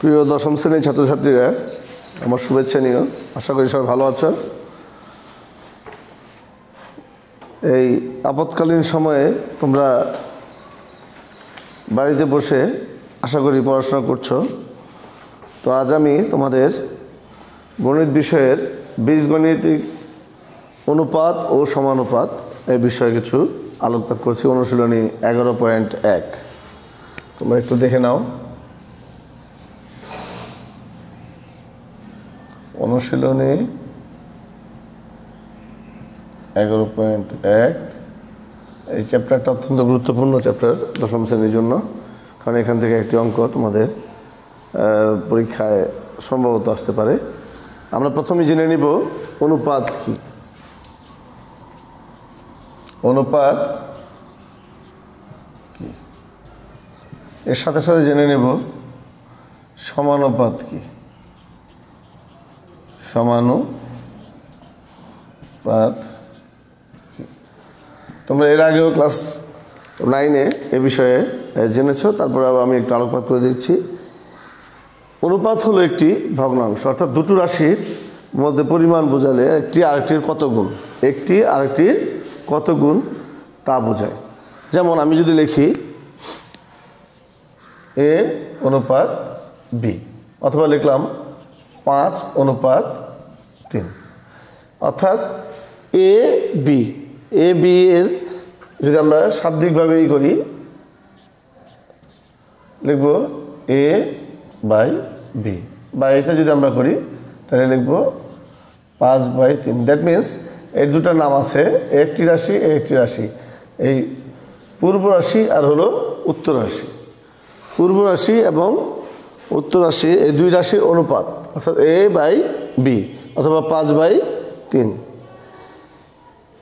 প্রিয় দশম শ্রেণীর ছাত্রছাত্রীরা, আমার শুভেচ্ছা নিও। আশা করি সবাই ভালো আছো। এই আপৎকালীন সময়ে তোমরা বাড়িতে বসে আশা করি পড়াশোনা করছো। তো আজ আমি তোমাদের গণিত বিষয়ের বীজগণিতিক অনুপাত ও সমানুপাত এই বিষয়ে কিছু আলোকপাত করছি। অনুশীলনী 11.1 তোমরা একটু দেখে নাও। অনুশীলনী 11.1 এই চ্যাপ্টারটা অত্যন্ত গুরুত্বপূর্ণ চ্যাপ্টার দশম শ্রেণীর জন্য, কারণ এখান থেকে একটি অঙ্ক তোমাদের পরীক্ষায় সম্ভবত আসতে পারে। আমরা প্রথমে জেনে নিব অনুপাত কি। অনুপাত কি, এর সাথে সাথে জেনে নেব সমানুপাত কি। সমানুপাত তোমরা এর আগেও ক্লাস 9-এ এ বিষয়ে জেনেছো, তারপরে আমি একটু আলোকপাত করে দিচ্ছি। অনুপাত হলো একটি ভগ্নাংশ, অর্থাৎ দুটো রাশির মধ্যে পরিমাণ বোঝালে একটি আরেকটির কত গুণ, একটি আরেকটির কত গুণ তা বোঝায়। যেমন আমি যদি লিখি এ অনুপাত বি, অথবা লিখলাম 5:3, অর্থাৎ এ বি এর যদি আমরা শাব্দিকভাবেই করি লিখব এ বাই বি, বা এটা যদি আমরা করি তাহলে লিখব 5/3। দ্যাট মিন্স এর দুটো নাম আছে, একটি রাশি একটি রাশি, এই পূর্ব রাশি আর হলো উত্তর রাশি। পূর্ব রাশি এবং উত্তর রাশি এই দুই রাশির অনুপাত, অর্থাৎ এ বাই বি অথবা 5/3,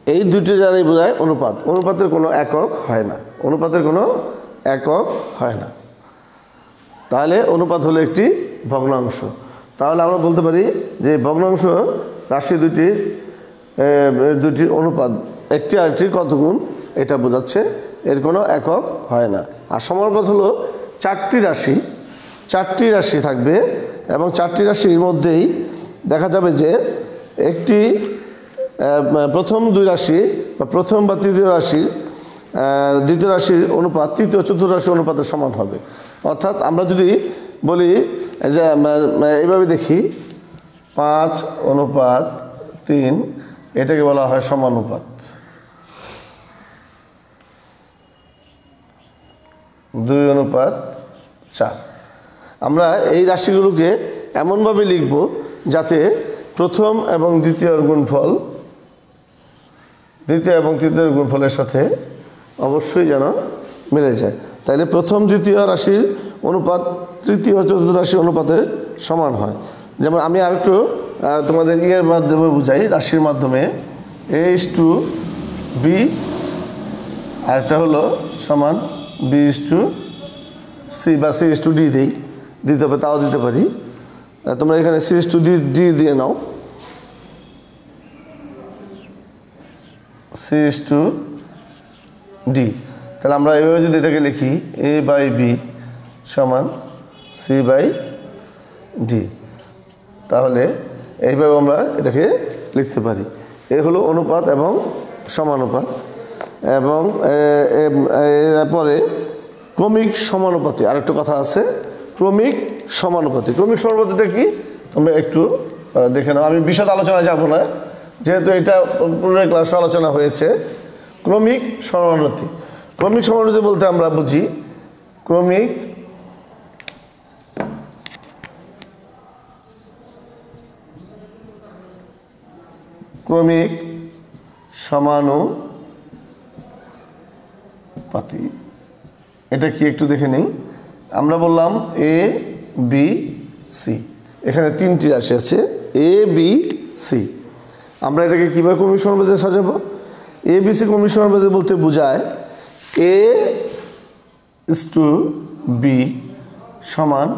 এই দুটি দ্বারাই বোঝায় অনুপাত। অনুপাতের কোনো একক হয় না, অনুপাতের কোনো একক হয় না। তাহলে অনুপাত হলো একটি ভগ্নাংশ। তাহলে আমরা বলতে পারি যে ভগ্নাংশ রাশি দুটির অনুপাত একটি আরেকটির কত গুণ এটা বোঝাচ্ছে, এর কোনো একক হয় না। আর সমানুপাত হলো চারটি রাশি থাকবে, এবং চারটি রাশির মধ্যেই দেখা যাবে যে একটি প্রথম দুই রাশি বা প্রথম বা তৃতীয় রাশির দ্বিতীয় রাশির অনুপাত তৃতীয় চতুর্থ রাশির অনুপাতের সমান হবে। অর্থাৎ আমরা যদি বলি যে এইভাবে দেখি 5:3, এটাকে বলা হয় সমানুপাত। 2:4। আমরা এই রাশিগুলোকে এমনভাবে লিখব যাতে প্রথম এবং দ্বিতীয় গুণফল দ্বিতীয় এবং তৃতীয় গুণফলের সাথে অবশ্যই যেন মিলে যায়। তাইলে প্রথম দ্বিতীয় রাশির অনুপাত তৃতীয় চতুর্থ রাশির অনুপাতের সমান হয়। যেমন আমি আরেকটু তোমাদের ইয়ের মাধ্যমে বুঝাই, রাশির মাধ্যমে a:b, আরেকটা হলো সমান b:c বা c:d দিতে হবে, তাও দিতে পারি। তোমরা এখানে c:d দিয়ে নাও, c:d। তাহলে আমরা এইভাবে যদি এটাকে লিখি a/b সমান c/d, তাহলে এইভাবে আমরা এটাকে লিখতে পারি। এ হলো অনুপাত এবং সমানুপাত। এবং এরপরে ক্রমিক সমানুপাতি আরেকটা কথা আছে, ক্রমিক সমানুপাতি। ক্রমিক সমানুপাতিটা কি তোমরা একটু দেখে নাও। আমি বিশদ আলোচনায় যাব না, যেহেতু এটা পুরো ক্লাসে আলোচনা হয়েছে। ক্রমিক সমানুপাতি, ক্রমিক সমানুপাতি বলতে আমরা বুঝি ক্রমিক সমানুপাতি। এটা কি একটু দেখে নিই। আমরা বললাম এ বি সি, এখানে তিনটি রাশি আছে এ বি সি। আমরা এটাকে কীভাবে ক্রমিক সমানুপাতিতে সাজাবো? এ বি সি ক্রমিক সমানুপাতি বলতে বোঝায় a:b সমান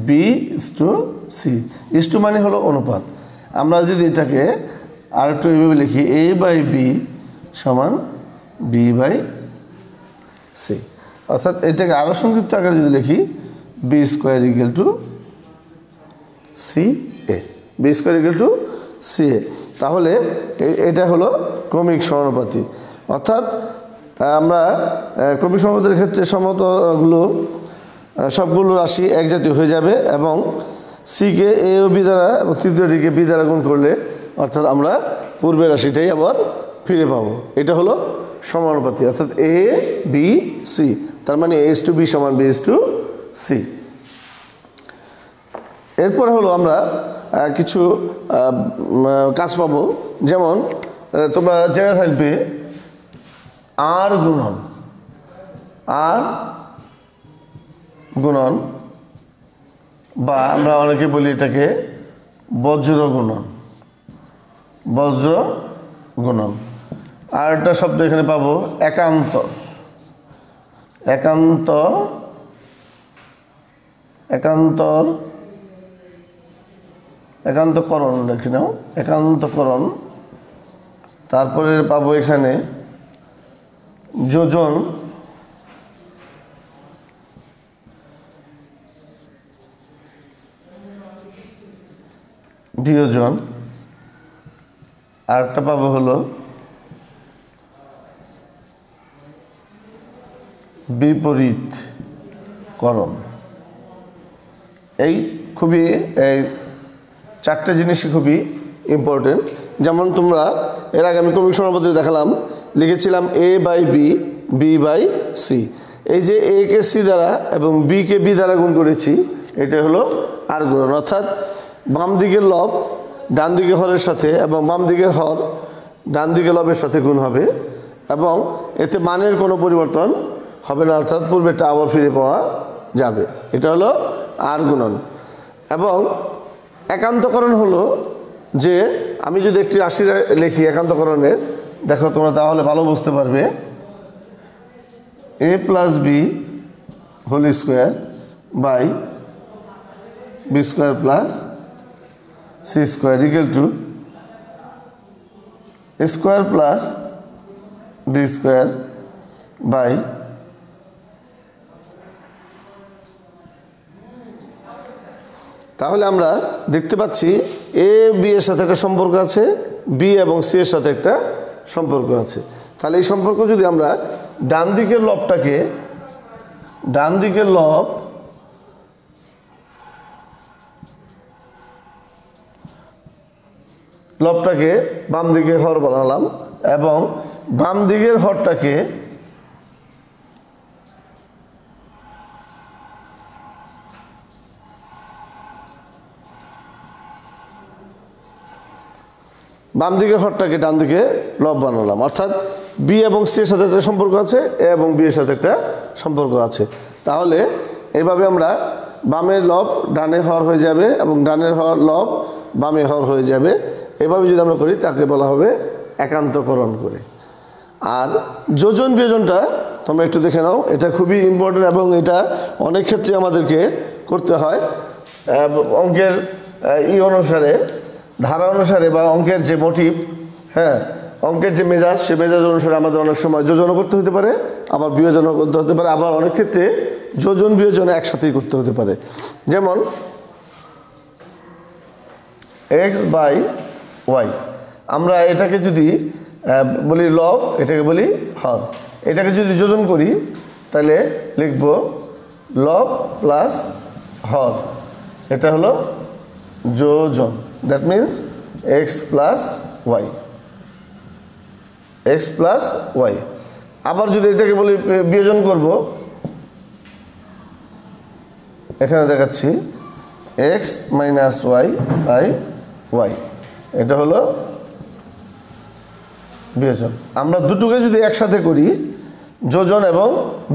b:c। ইস্টু মানে হলো অনুপাত। আমরা যদি এটাকে আরেকটু এইভাবে লিখি a/b সমান b/c, অর্থাৎ এটাকে আরও সংক্ষিপ্ত আকারে যদি লিখি b² = C A, B square equal to C A. তাহলে এটা হলো ক্রমিক সমানুপাতি, অর্থাৎ আমরা ক্রমিক সমানুপাতির ক্ষেত্রে সমতগুলো সবগুলো রাশি এক জাতীয় হয়ে যাবে এবং সিকে এ ও বি দ্বারা এবং তৃতীয়টিকে বি দ্বারা গুণ করলে অর্থাৎ আমরা পূর্বের রাশিটাই আবার ফিরে পাবো। এটা হলো সমানুপাতি, অর্থাৎ এ বি সি, তার মানে এ ইস টু বি সমান বি ইস টু সি। এরপরে হলো আমরা কিছু কাজ পাবো, যেমন তোমরা জেনে থাকবে আর গুণন বা আমরা অনেকে বলি এটাকে বজ্র গুণন। আর একটা শব্দ এখানে পাবো একান্তকরণ, দেখি নাও একান্তকরণ। তারপরে পাবো এখানে যোজন, বিয়োজন। আর একটা পাবো হলো বিপরীতকরণ। এই চারটে জিনিসই খুবই ইম্পর্টেন্ট। যেমন তোমরা এর আগে আমি ক্রমিক সমানুপাতি দেখালাম, লিখেছিলাম A by B, B by C. এই যে এ কে সি দ্বারা এবং বি কে বি দ্বারা গুণ করেছি, এটা হলো আর গুণন, অর্থাৎ বাম দিকের লব ডান দিকের হরের সাথে এবং বাম দিকের হর ডান দিকের লবের সাথে গুণ হবে এবং এতে মানের কোনো পরিবর্তন হবে না, অর্থাৎ পূর্বেরটা আবার ফিরে পাওয়া যাবে। এটা হলো আর গুণন। এবং একান্তকরণ হলো যে আমি যদি একটি রাশি লিখি একান্তকরণের, দেখো তোমরা তাহলে ভালো বুঝতে পারবে। A plus B whole square by B square plus C square equal to square plus B square by তাহলে আমরা দেখতে পাচ্ছি এ বি এর সাথে একটা সম্পর্ক আছে, বি এবং সি এর সাথে একটা সম্পর্ক আছে। তাহলে এই সম্পর্ক যদি আমরা ডান দিকের লবটাকে বাম দিকে হর বানালাম এবং বাম দিকের হরটাকে ডান দিকে লব বানালাম, অর্থাৎ বি এবং সি এর সাথে একটা সম্পর্ক আছে, এ এবং বি এর সাথে একটা সম্পর্ক আছে। তাহলে এইভাবে আমরা বামের লব ডানে হর হয়ে যাবে এবং ডানের লব বামে হর হয়ে যাবে। এভাবে যদি আমরা করি তাকে বলা হবে একান্তকরণ করে। আর যোজন বিয়োজনটা তোমরা একটু দেখে নাও, এটা খুবই ইম্পর্টেন্ট এবং এটা অনেক ক্ষেত্রে আমাদেরকে করতে হয়। অঙ্কের অনুসারে, ধারা অনুসারে বা অঙ্কের যে মোটিভ, অঙ্কের যে মেজাজ, সে মেজাজ অনুসারে আমাদের অনেক সময় যোজনও করতে হতে পারে, আবার বিয়োজনও করতে হতে পারে, আবার অনেক ক্ষেত্রে যোজন বিয়োজন একসাথেই করতে হতে পারে। যেমন এক্স বাই ওয়াই, আমরা এটাকে যদি বলি লব, এটাকে বলি হর, এটাকে যদি যোজন করি তাহলে লিখব লব প্লাস হর, এটা হলো যোজন। That means X plus Y, X plus Y. আবার যদি এটাকে বলি বিয়োজন করব, এখানে দেখাচ্ছি X minus Y by Y, এটা হলো বিয়োজন। আমরা দুটোকে যদি একসাথে করি যোজন এবং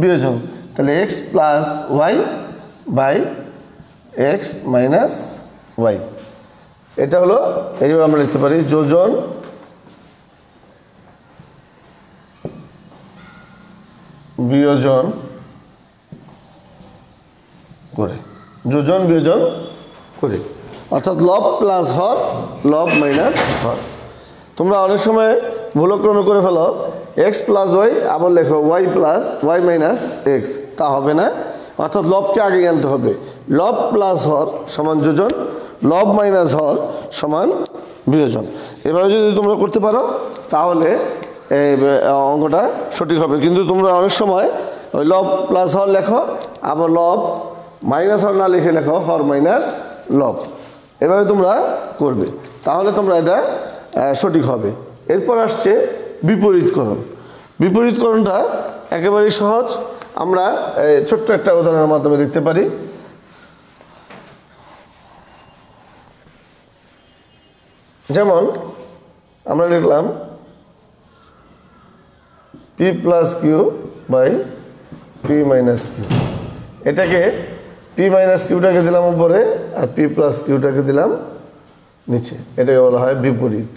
বিয়োজন, তাহলে X plus Y by X minus Y, এটা হলো এইভাবে আমরা লিখতে পারি যোজন বিয়োজন করে, যোজন বিয়োজন করে, অর্থাৎ লব প্লাস হর, লব মাইনাস হর। তোমরা অনেক সময় ভুলক্রমে করে ফেলো এক্স প্লাস ওয়াই, আবার লেখো Y plus Y minus X, তা হবে না। অর্থাৎ লবকে আগে আনতে হবে, লব প্লাস হর সমান যোজন, লব মাইনাস হর সমান বিয়োজন। এভাবে যদি তোমরা করতে পারো তাহলে এই অঙ্কটা সঠিক হবে। কিন্তু তোমরা অনেক সময় ওই লব প্লাস হর লেখো, আবার লব মাইনাস হর না লিখে লেখো হর মাইনাস লব। এভাবে তোমরা করবে, তাহলে তোমরা এটা সঠিক হবে। এরপর আসছে বিপরীতকরণ। বিপরীতকরণটা একেবারেই সহজ, আমরা ছোট্ট একটা উদাহরণের মাধ্যমে দেখতে পারি। যেমন আমরা লিখলাম P plus Q by P minus Q. এটাকে পি মাইনাস কিউটাকে দিলাম উপরে আর পি প্লাস কিউটাকে দিলাম নিচে। এটাকে বলা হয় বিপরীত,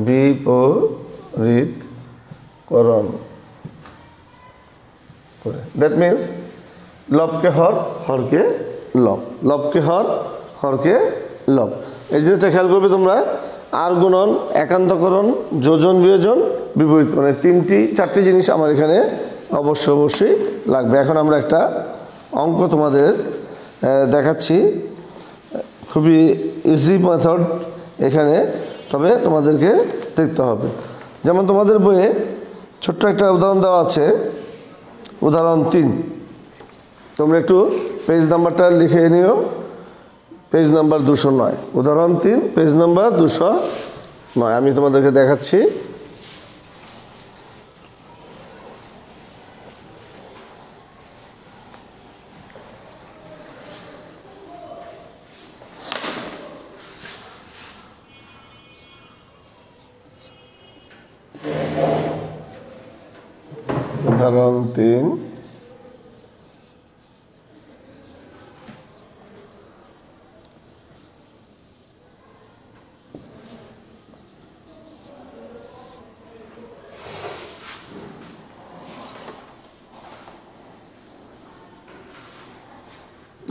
বিপরীতকরণ করে। দ্যাট মিন্স লবকে হর, হরকে লব, লবকে হর, হরকে লব। এই জিনিসটা খেয়াল করবে তোমরা। আর গুণন, একান্তকরণ, যোজন, বিয়োজন, বিপরীতকরণ, চারটি জিনিস আমার এখানে অবশ্যই লাগবে। এখন আমরা একটা অঙ্ক তোমাদের দেখাচ্ছি, খুবই ইজি মেথড এখানে, তবে তোমাদেরকে দেখতে হবে। যেমন তোমাদের বইয়ে ছোট্ট একটা উদাহরণ দেওয়া আছে, উদাহরণ 3। তোমরা একটু পেজ নাম্বারটা লিখে নিও, পেজ নাম্বার 209। উদাহরণ 3 পেজ নাম্বার 209। আমি তোমাদেরকে দেখাচ্ছি। উদাহরণ 3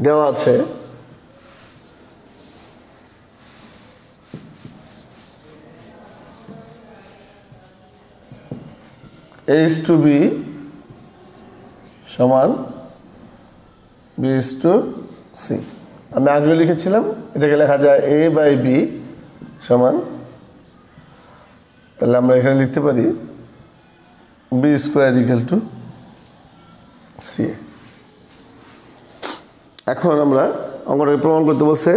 দেওয়া আছে। A/B সমান B/C। আমি আগে লিখেছিলাম, এটাকে লেখা যায় A/B সমান, তাহলে আমরা এখানে লিখতে পারি B² = CA। এখন আমরা অঙ্কটাকে প্রমাণ করতে বলছে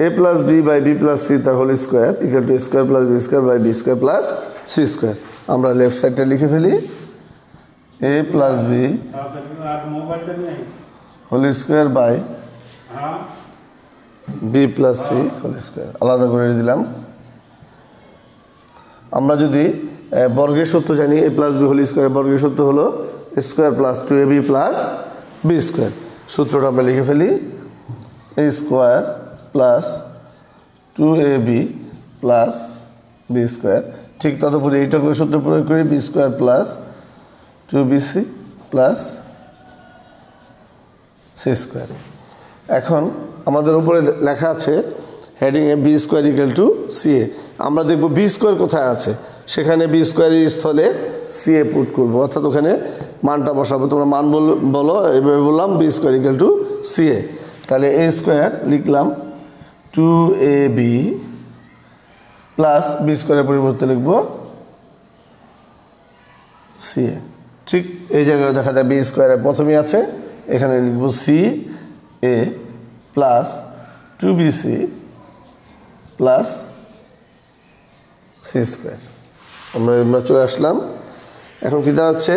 A + B/B + C তার whole square = A² + B² + B² + C²। আমরা লেফট সাইডটা লিখে ফেলি A + B whole square by B + C whole square, আলাদা করে দিলাম। আমরা যদি বর্গের সূত্র জানি, A + B হোল স্কোয়ার বর্গের সূত্র হলো square plus 2AB plus B²। সূত্রটা আমরা লিখে ফেলি A² plus 2AB plus B²। ঠিক তদুপরি এইটাকে সূত্র প্রয়োগ করি B² plus 2BC plus C²। এখন আমাদের উপরে লেখা আছে হেডিংয়ে B² = CA। আমরা দেখব B² কোথায় আছে, সেখানে B² এর স্থলে CA পুট করবো, অর্থাৎ ওখানে মানটা বসাবো। তোমরা মান বলো, এভাবে বললাম B² = CA। তাহলে A² লিখলাম 2AB প্লাস B² এর পরিবর্তে লিখব CA। ঠিক এই জায়গায় দেখা যায় B² প্রথমেই আছে, এখানে লিখব CA plus 2BC plus C²। আমরা চলে আসলাম। এখন কী দাঁড়াচ্ছে,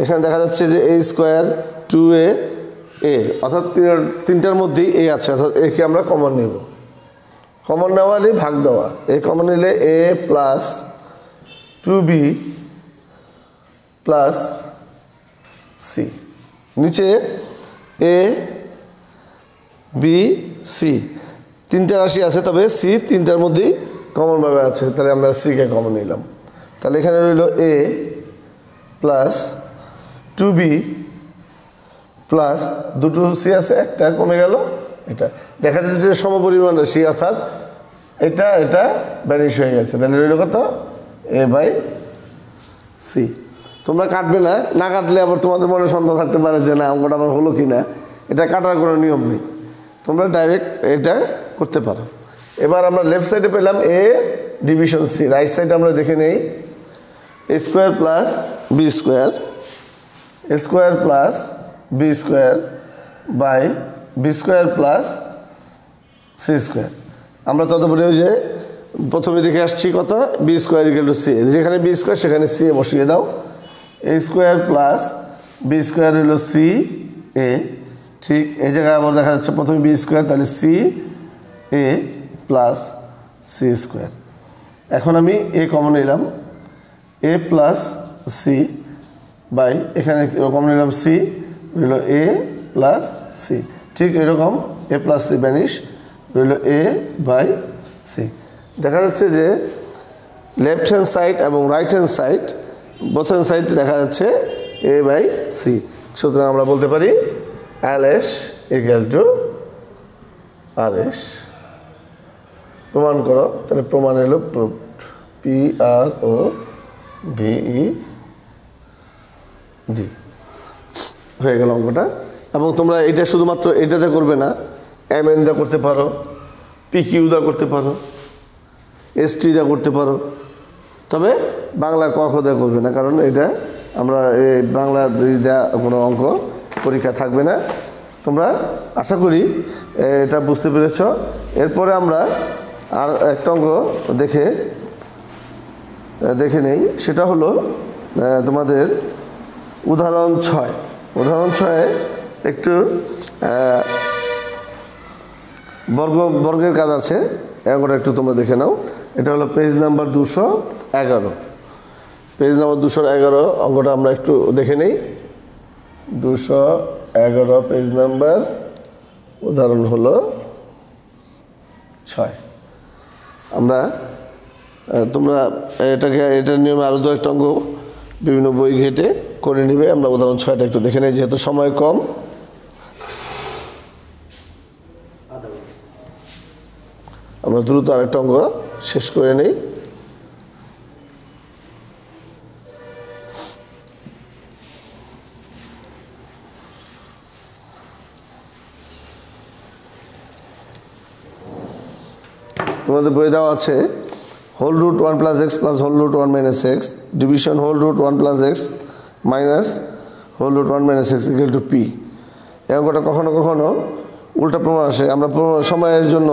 এখানে দেখা যাচ্ছে যে A² 2A অর্থাৎ তিনটার মধ্যেই A আছে, অর্থাৎ একে আমরা কমন নেব। কমন নেওয়ারই ভাগ দেওয়া। এ কমন নিলে A plus 2B plus C, নিচে A B C তিনটা রাশি আছে, তবে C তিনটার মধ্যেই কমনভাবে আছে, তাহলে আমরা C-কে কমন নিলাম। তাহলে এখানে রইল A প্লাস 2B প্লাস দুটো C আছে, একটা কমে গেল, এটা দেখা যাচ্ছে যে সমপরিমাণ রাশি, অর্থাৎ এটা ভ্যানিশ হয়ে গেছে। তাহলে রইল কত A/C। তোমরা কাটবে না কাটলে আবার তোমাদের মনে সন্দেহ থাকতে পারে যে না অঙ্কটা আমার হলো কি না, এটা কাটার কোনো নিয়ম নেই। তোমরা ডাইরেক্ট এটা করতে পারো। এবার আমরা লেফট সাইডে পেলাম এ ডিভিশন সি, রাইট সাইডে আমরা দেখে নেই A square plus B square, A square plus B square by B square plus C square. আমরা ততপরে ওই যে প্রথমে দেখে আসছি কত, B square equal to C, যেখানে বি স্কোয়ার সেখানে সি এ বসিয়ে দাও। A square plus B square হলো সি এ, ঠিক এই জায়গায় আবার দেখা যাচ্ছে প্রথমে বি স্কোয়ার, তাহলে C A plus C square. এখন আমি এ কমন নিলাম, এ প্লাস সি বাই এখানে কমন নিলাম সি, রইল এ প্লাস সি। ঠিক এরকম এ প্লাস সি ভ্যানিশ, রইল এ বাই সি। দেখা যাচ্ছে যে লেফট হ্যান্ড সাইড এবং right hand side, both hand side দেখা যাচ্ছে এ বাই সি। সুতরাং আমরা বলতে পারি L S equal to R S. প্রমাণ করো, তাহলে প্রমাণ এলো proved, P R O V E, D গেল অঙ্কটা। এবং তোমরা এটা শুধুমাত্র এটাতে করবে না, এম এন দা করতে পারো, পি কিউ দা করতে পারো, এস টি দা করতে পারো, তবে বাংলা ক খ দা করবে না, কারণ এটা আমরা এই বাংলা দেওয়া কোনো অঙ্ক পরীক্ষা থাকবে না। তোমরা আশা করি এটা বুঝতে পেরেছ। এরপরে আমরা আর একটা অঙ্ক দেখে নেই, সেটা হলো তোমাদের উদাহরণ 6। উদাহরণ 6 একটু বর্গের কাজ আছে, অঙ্কটা একটু তোমরা দেখে নাও। এটা হলো পেজ নাম্বার 211, পেজ নাম্বার 211 অঙ্কটা আমরা একটু দেখে নেই। 211 পেজ নাম্বার, উদাহরণ হলো 6। আমরা তোমরা এটার নিয়মে আরও দু একটা অঙ্ক বিভিন্ন বই ঘেটে করে নেবে। আমরা উদাহরণ 6টা একটু দেখে নেই, যেহেতু সময় কম। আমরা দ্রুত আরেকটা অঙ্ক শেষ করে নেই। তোমাদের বই দেওয়া আছে whole root 1 plus X plus whole root 1 minus X, division whole root 1 plus X minus whole root 1 minus X equal to P. এই অঙ্কটা কখনো কখনো উল্টা প্রমাণ আসে, আমরা সময়ের জন্য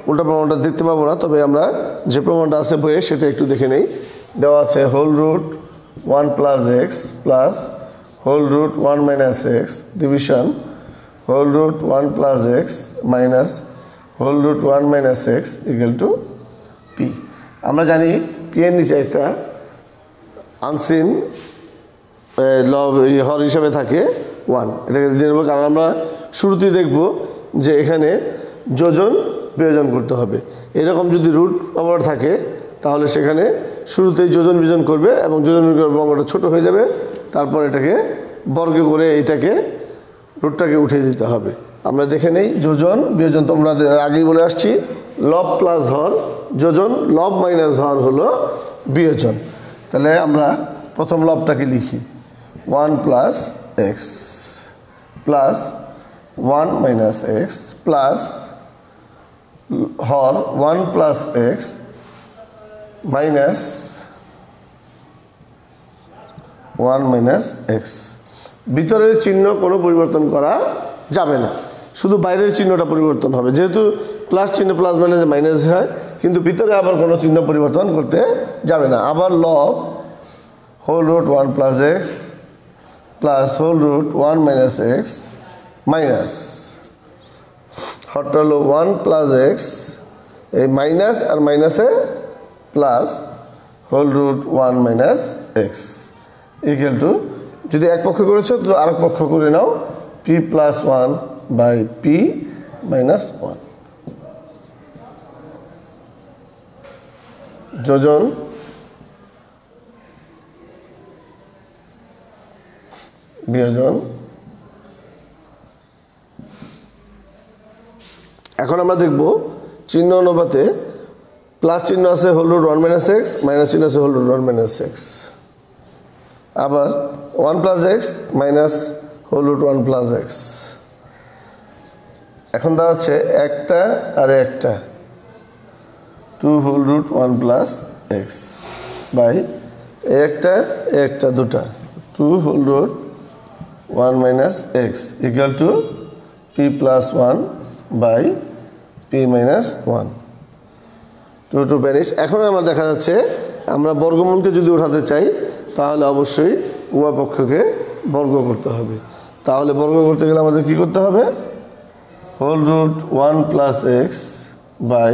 উল্টা প্রমাণটা দেখতে পাবো না, তবে আমরা যে প্রমাণটা আছে বইয়ে সেটা একটু দেখে নেই। দেওয়া আছে whole root 1 plus X plus whole root 1 minus X, division whole root 1 plus X minus whole root 1 minus X equal to P. আমরা জানি পি এর নিচে একটা আনসিন হর হিসাবে থাকে 1, এটাকে দিয়ে নেব, কারণ আমরা শুরুতেই দেখব যে এখানে যোজন বিয়োজন করতে হবে। এরকম যদি রুট ওভার থাকে তাহলে সেখানে শুরুতেই যোজন বিয়োজন করবে এবং যোজন অঙ্কটা ছোট হয়ে যাবে, তারপর এটাকে বর্গে করে এটাকে রুটটাকে উঠিয়ে দিতে হবে। আমরা দেখে নেই যোজন বিয়োজন, তোমরা আগেই বলে আসছি লব প্লাস হর যোজন, লব মাইনাস হর হলো বিয়োজন। তাহলে আমরা প্রথম লবটাকে লিখি 1 plus X plus 1 minus X plus হর 1 plus X minus 1 minus X. ভিতরের চিহ্ন কোনো পরিবর্তন করা যাবে না, শুধু বাইরের চিহ্নটা পরিবর্তন হবে, যেহেতু প্লাস চিহ্ন প্লাস মাইনাস মাইনাস হয়, কিন্তু ভিতরে আবার কোনো চিহ্ন পরিবর্তন করতে যাবে না। আবার লব whole root 1 plus X plus whole root 1 minus X minus হরটা হলো 1 প্লাস এক্স, এই মাইনাস আর মাইনাসে plus whole root 1 minus X equal to, যদি এক পক্ষ করেছো তো আরেক পক্ষ করে নাও, P plus 1 by P minus 1। যোজন বিয়োজন। এখন আমরা দেখব চিহ্ন অনুপাতে প্লাস চিহ্ন আছে whole root 1 minus X, minus চিহ্ন আছে হোল রুট 1 মাইনাস এক্স, আবার 1 plus X minus whole root 1 plus X. এখন দাঁড়াচ্ছে একটা আর একটা 2 whole root 1 plus X by একটা দুটা 2 whole root 1 minus X equal to P plus 1 by P minus 1 to vanish. এখন আমার দেখা যাচ্ছে আমরা বর্গমূলকে যদি উঠাতে চাই তাহলে অবশ্যই উভয় পক্ষকে বর্গ করতে হবে। তাহলে বর্গ করতে গেলে আমাদের কি করতে হবে? Whole root 1 plus X by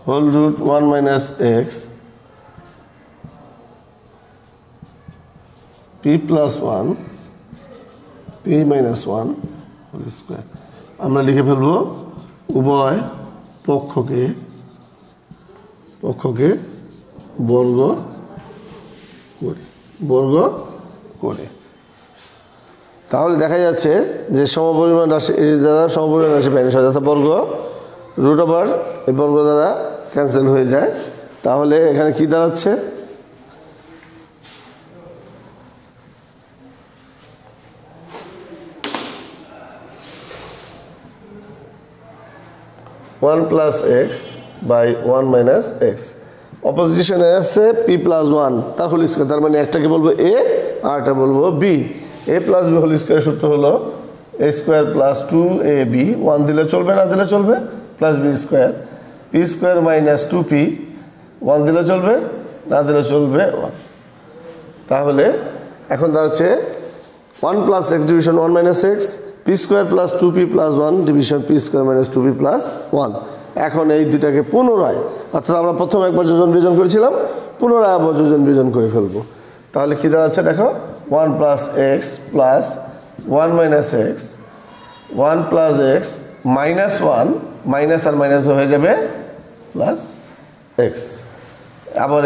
whole root 1 minus X P plus 1 P minus 1 whole square. আমরা লিখে ফেলব উভয় পক্ষকে বর্গ করে। তাহলে দেখা যাচ্ছে যে সমপরিমাণ রাশি দ্বারা সমপরিমাণ রাশি ভ্যানিশ হয়, অর্থাৎ বর্গ রুট ওভার এই বর্গ দ্বারা ক্যান্সেল হয়ে যায়। তাহলে এখানে কি দাঁড়াচ্ছে? One plus X by 1 minus X. অপোজিশনে আছে পি প্লাস 1 তার হোল স্কোয়ার, তার মানে একটাকে বলবো এ আর একটা বলবো বি। এ প্লাস বি হোল স্কোয়ার সূত্র হলো এ স্কোয়ার প্লাস 2ab, 1 দিলে চলবে না দিলে চলবে, plus B square P square minus 2p, 1 দিলে চলবে না দিলে চলবে 1। তাহলে এখন দাঁড়াচ্ছে 1 plus x division 1 minus X, P square plus 2p plus 1 division P square minus 2p plus 1। এখন এই দুটাকে পুনরায়, অর্থাৎ আমরা প্রথম একবার যোজন বিয়োজন করেছিলাম, পুনরায় আবার যোজন বিয়োজন করে ফেলবো। তাহলে কী দাঁড়াচ্ছে দেখো? 1 plus X plus 1 minus X, 1 plus X minus 1, minus আর মাইনাস হয়ে যাবে প্লাস এক্স। আবার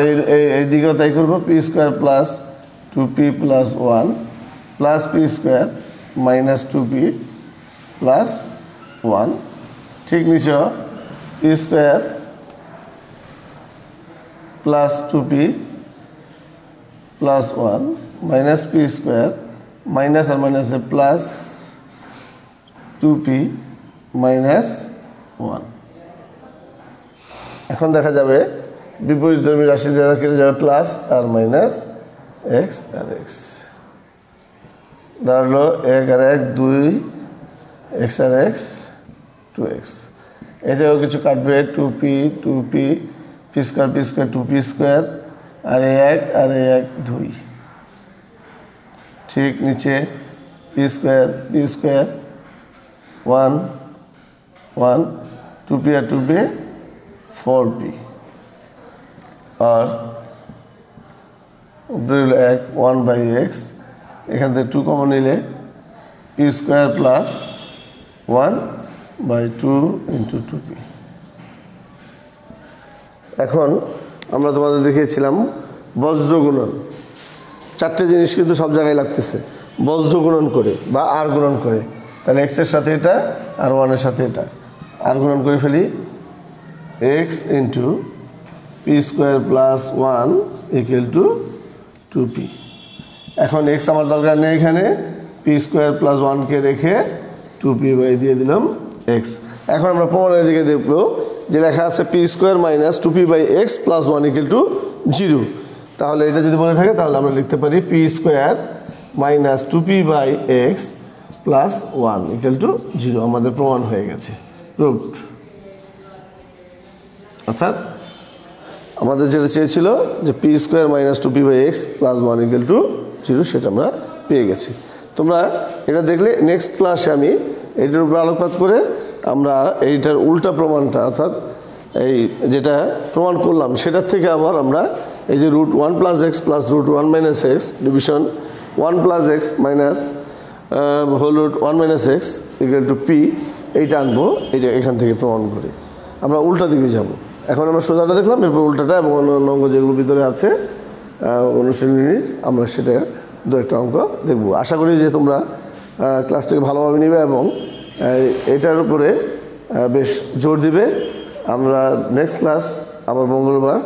এই দিকেও তাই করবো, P square plus 2p plus 1 plus P square minus 2p plus 1। ঠিক নিচে P square plus 2p plus 1 minus P square minus আর মাইনাসে প্লাস 2p মাইনাস 1। এখন দেখা যাবে বিপরীতধর্মী রাশি দ্বারা কেটে যাবে প্লাস আর মাইনাস এক্স আর এক্স, দাঁড়ালো 1 আর 1 2, এক্স আর এক্স 2x। এই জায়গায় কিছু কাটবে 2p p square 2p square আর এ 1 আর এ 1 2। ঠিক নিচে পি স্কোয়ার 1 2p আর 2p 4p আর 1 বাই এক্স, এখান থেকে 2 কমন নিলে p square plus 1 by 2 into 2p। এখন আমরা তোমাদের দেখিয়েছিলাম বজ্র গুণন। 4টে জিনিস কিন্তু সব জায়গায় লাগতেছে, বজ্র গুণন করে বা আর গুণন করে। তাহলে এক্সের সাথে এটা আর 1-এর সাথে এটা আর গুণন করে ফেলি, x into P square plus 1 equal two 2p। এখন এক্স আমার দরকার নেই, এখানে পি স্কোয়ার প্লাস 1কে রেখে 2p বাই দিয়ে দিলাম এক্স। এখন আমরা প্রমাণের দিকে দেখব যে লেখা আছে P square minus 2p by X plus 1 equal to 0। তাহলে এটা যদি বলে থাকে তাহলে আমরা লিখতে পারি P square minus 2p by X plus 1 equal to 0। আমাদের প্রমাণ হয়ে গেছে, প্রুভড। অর্থাৎ আমাদের যেটা চেয়েছিল যে P square minus 2p by X plus 1 equal to 0, সেটা আমরা পেয়ে গেছি। তোমরা এটা দেখলে নেক্সট ক্লাসে আমি এটার উপর আলোকপাত করে আমরা এইটার উল্টা প্রমাণটা, অর্থাৎ এই যেটা প্রমাণ করলাম সেটার থেকে আবার আমরা এই যে root 1 plus X plus root 1 minus X division 1 plus X minus whole root 1 minus X equal to P, এইটা আনবো। এটা এখান থেকে প্রমাণ করে আমরা উল্টা দিকে যাব। এখন আমরা সোজাটা দেখলাম, এরপর উল্টাটা এবং অন্যান্য অঙ্ক যেগুলো ভিতরে আছে অনুশীলনীর, আমরা সেটা 2-1টা অঙ্ক দেখব। আশা করি যে তোমরা ক্লাসটাকে ভালোভাবে নেবে এবং এটার উপরে বেশ জোর দিবে। আমরা নেক্সট ক্লাস আবার মঙ্গলবার,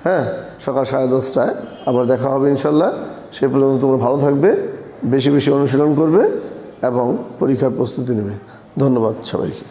হ্যাঁ, সকাল 10:30টায় আবার দেখা হবে ইনশাল্লাহ। সে পর্যন্ত তোমরা ভালো থাকবে, বেশি বেশি অনুশীলন করবে এবং পরীক্ষার প্রস্তুতি নেবে। ধন্যবাদ সবাইকে।